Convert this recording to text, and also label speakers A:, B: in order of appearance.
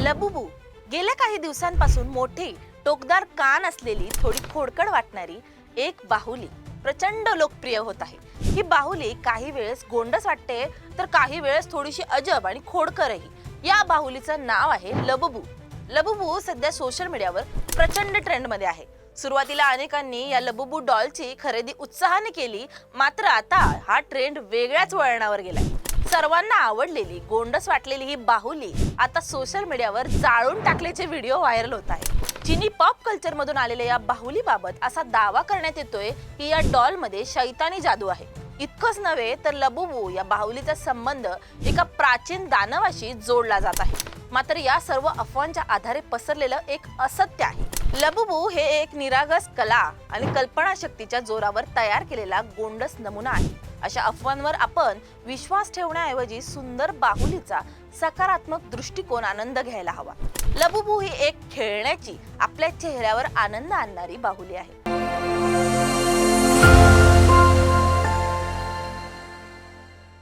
A: लबुबू गेल्या काही दिवसांपासून मोठी टोकदार कान असलेली थोडी खोडकड वाटणारी एक बाहुली प्रचंड लोकप्रिय होत आहे। ही बाहुली काही वेळेस गोंडस वाटते तर काही वेळेस थोडीशी अजब आणि खोडकरही। या बाहुलीचं नाव आहे लबुबू। लबुबू सध्या सोशल मीडियावर प्रचंड ट्रेंड मध्ये आहे। सुरुवातीला अनेकांनी या लबुबू डॉलची खरेदी उत्साहाने केली, मात्र आता हा ट्रेंड वेगळ्याच वळणावर गेलाय। सर्वांना आवडलेली गोंडस वाटलेली ही बाहुली आता सोशल मीडियावर जाळून टाकल्याचे व्हिडिओ व्हायरल होत आहे। चीनी पॉप कल्चर मधून आलेल्या या बाहुलीबाबत असा दावा करण्यात येतोय की या डॉल मध्ये शैतानी जादू आहे। इतकंच नव्हे तर लबुबू या बाहुलीचा संबंध एका प्राचीन दानवाशी जोडला जात आहे। मात्र या सर्व अफवांच्या आधारे पसरलेलं एक असत्य आहे। लबुबू हे एक निरागस कला आणि कल्पनाशक्तीच्या जोरावर तयार केलेला गोंडस नमुना आहे। अशा अफवांवर आपण विश्वास ठेवण्याऐवजी सुंदर बाहुलीचा सकारात्मक दृष्टिकोन आनंद घ्यायला हवा। लबुबू ही एक खेळण्याची, आपल्या चेहऱ्यावर आनंद आणणारी बाहुली आहे।